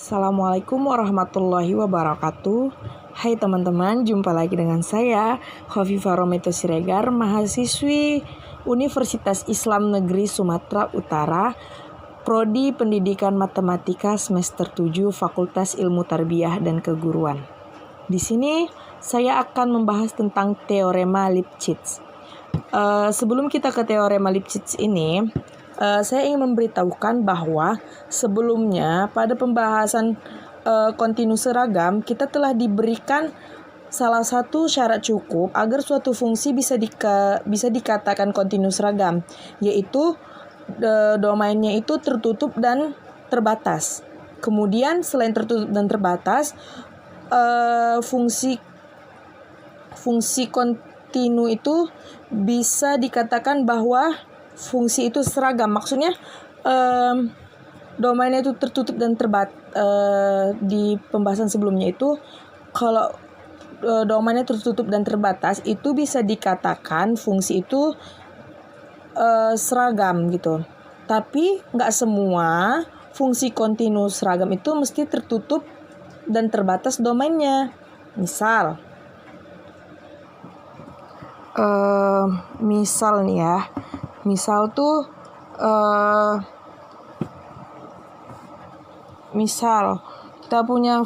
Assalamualaikum warahmatullahi wabarakatuh. Hai teman-teman, jumpa lagi dengan saya Khofifah Rometo Siregar, mahasiswi Universitas Islam Negeri Sumatera Utara, Prodi Pendidikan Matematika semester 7 Fakultas Ilmu Tarbiyah dan Keguruan. Di sini saya akan membahas tentang teorema Lipschitz. Sebelum kita ke teorema Lipschitz ini, saya ingin memberitahukan bahwa sebelumnya pada pembahasan kontinus seragam kita telah diberikan salah satu syarat cukup agar suatu fungsi bisa dikatakan kontinus seragam, yaitu domainnya itu tertutup dan terbatas. Kemudian selain tertutup dan terbatas, fungsi kontinu itu bisa dikatakan bahwa fungsi itu seragam. Maksudnya domainnya itu tertutup dan di pembahasan sebelumnya itu kalau domainnya tertutup dan terbatas itu bisa dikatakan fungsi itu seragam gitu. Tapi nggak semua fungsi kontinu seragam itu mesti tertutup dan terbatas domainnya. Misal nih ya. Misal tuh misal kita punya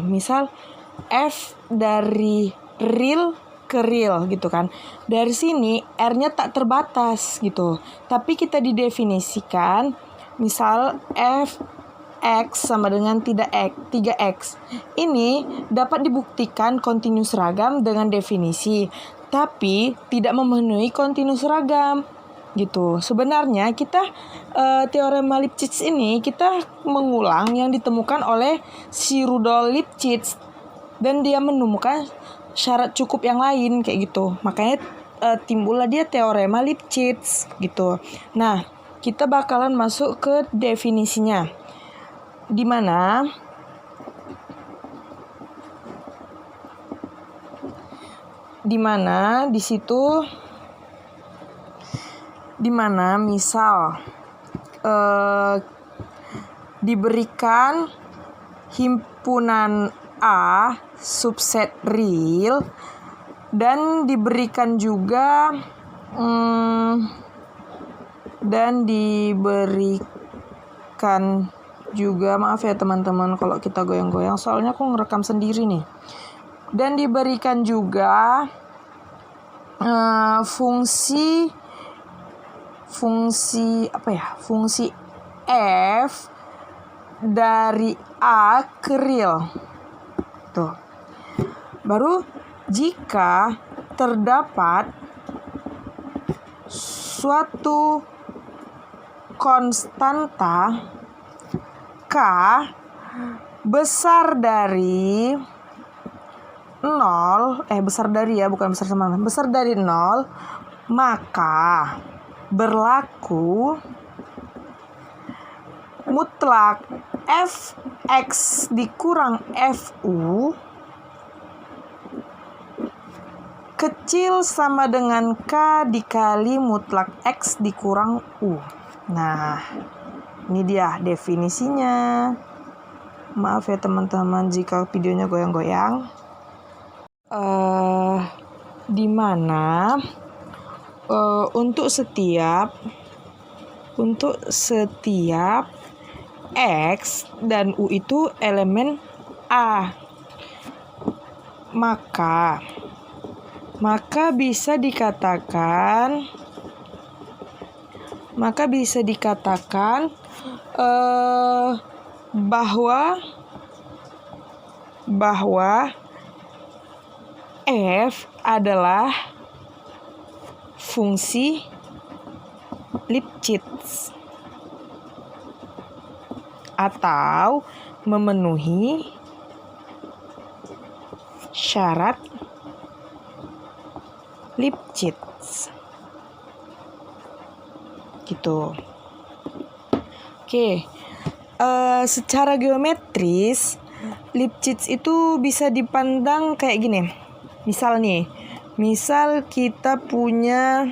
misal F dari real ke real gitu kan. Dari sini R-nya tak terbatas gitu. Tapi kita didefinisikan misal F X sama dengan 3X. Ini dapat dibuktikan kontinus seragam dengan definisi, tapi tidak memenuhi kontinus seragam gitu. Sebenarnya kita teorema Lipschitz ini kita mengulang yang ditemukan oleh si Rudolf Lipschitz dan dia menemukan syarat cukup yang lain kayak gitu. Makanya timbullah dia teorema Lipschitz gitu. Nah, kita bakalan masuk ke definisinya. Di mana misal diberikan himpunan A subset real dan diberikan juga maaf ya teman-teman kalau kita goyang-goyang, soalnya aku ngerekam sendiri nih. Dan diberikan juga fungsi F dari A ke real. Tuh. Baru jika terdapat suatu konstanta K besar dari 0, besar dari 0, maka berlaku mutlak Fx dikurang Fu kecil sama dengan K dikali mutlak X dikurang U. Nah, ini dia definisinya. Maaf ya teman-teman jika videonya goyang-goyang. Di mana untuk setiap X dan U itu elemen A, maka bisa dikatakan bahwa F adalah fungsi Lipschitz atau memenuhi syarat Lipschitz gitu. Oke. Secara geometris Lipschitz itu bisa dipandang kayak gini. Misal kita punya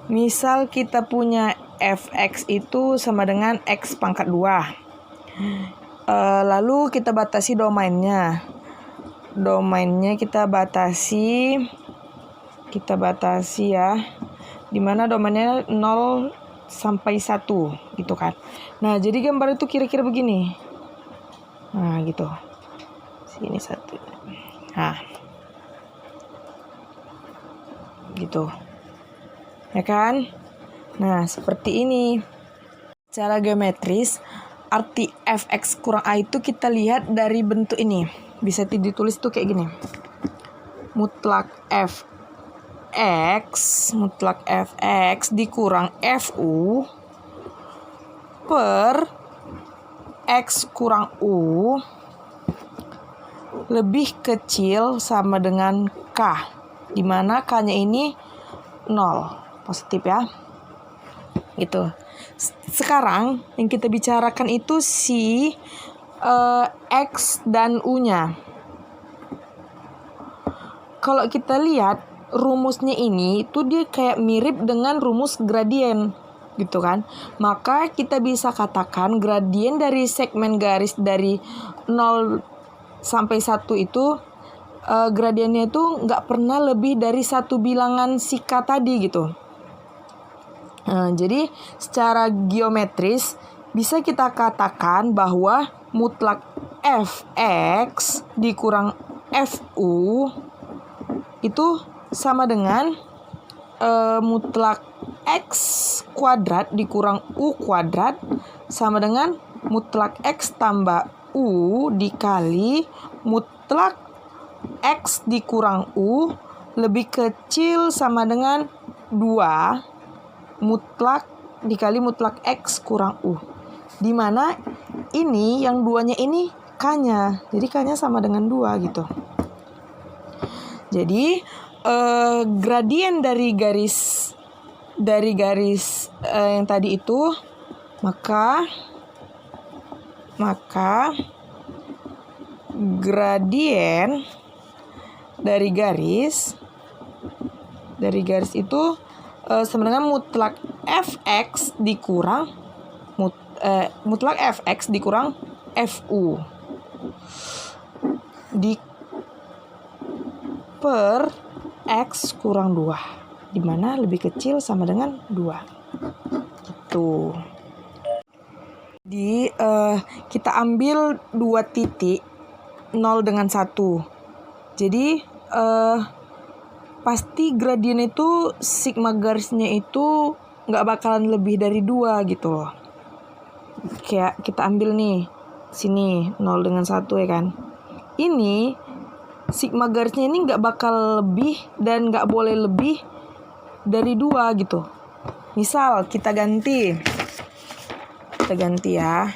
Misal kita punya fx itu sama dengan x pangkat 2. Lalu kita batasi domainnya. Domainnya kita batasi ya. Dimana domainnya 0 sampai 1 gitu kan. Nah, jadi gambar itu kira-kira begini. Nah, gitu. Sini 1. Nah. Gitu. Ya kan? Nah, seperti ini. Secara geometris, arti fx kurang a itu kita lihat dari bentuk ini. Bisa ditulis tuh kayak gini. Mutlak fx dikurang fu per x kurang u lebih kecil sama dengan k, di mana k-nya ini 0, positif ya. Gitu. Sekarang yang kita bicarakan itu si x dan u-nya. Kalau kita lihat rumusnya ini itu dia kayak mirip dengan rumus gradien gitu kan. Maka kita bisa katakan gradien dari segmen garis dari 0 sampai 1 itu gradiennya itu nggak pernah lebih dari satu bilangan si k tadi gitu. Nah, jadi secara geometris bisa kita katakan bahwa mutlak fx dikurang fu itu sama dengan mutlak x kuadrat dikurang u kuadrat sama dengan mutlak x tambah u dikali mutlak x dikurang u lebih kecil sama dengan 2 mutlak dikali mutlak x kurang u. Dimana ini yang 2-nya ini k-nya. Jadi k-nya sama dengan 2 gitu. Jadi gradien dari garis yang tadi itu maka gradien dari garis itu sama dengan mutlak fx dikurang mutlak fx dikurang fu per x kurang 2, dimana lebih kecil sama dengan 2 gitu. Jadi kita ambil 2 titik 0 dengan 1. Jadi pasti gradien itu sigma garisnya itu nggak bakalan lebih dari 2 gitu loh. Kayak kita ambil nih sini 0 dengan 1 ya kan. Ini sigma garisnya ini nggak bakal lebih dan nggak boleh lebih dari 2 gitu. Misal kita ganti ya.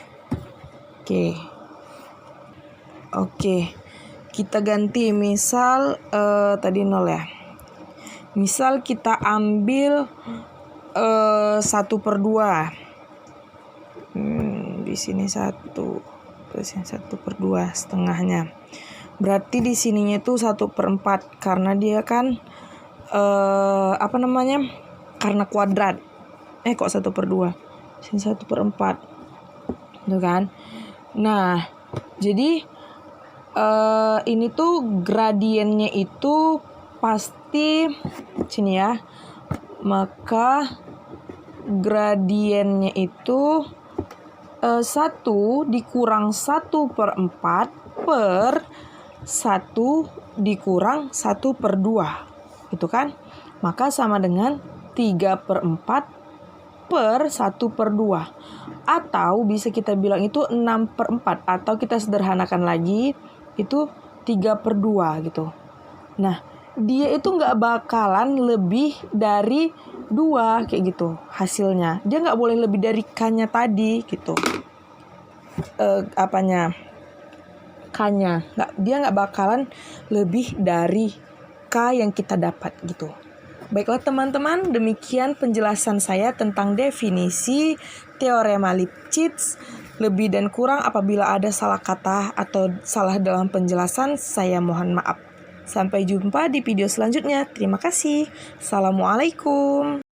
Oke. Kita ganti misal tadi 0 ya. Misal kita ambil 1/2. Di sini 1, terus yang 1/2 setengahnya. Berarti di sininya itu 1/4 karena dia kan karena kuadrat. Kok 1/2? Sini 1/4. Tuh kan? Nah, jadi ini tuh gradiennya itu pasti sini ya. Maka gradiennya itu 1 dikurang 1/4 per 1 dikurang 1/2 gitu kan. Maka sama dengan 3/4 per 1/2. Atau bisa kita bilang itu 6/4. Atau kita sederhanakan lagi itu 3/2 gitu. Nah, dia itu nggak bakalan lebih dari 2 kayak gitu hasilnya. Dia nggak boleh lebih dari k-nya tadi gitu. K-nya. Dia nggak bakalan lebih dari k yang kita dapat gitu. Baiklah teman-teman, demikian penjelasan saya tentang definisi teorema Lipschitz. Lebih dan kurang apabila ada salah kata atau salah dalam penjelasan, saya mohon maaf. Sampai jumpa di video selanjutnya. Terima kasih. Assalamualaikum.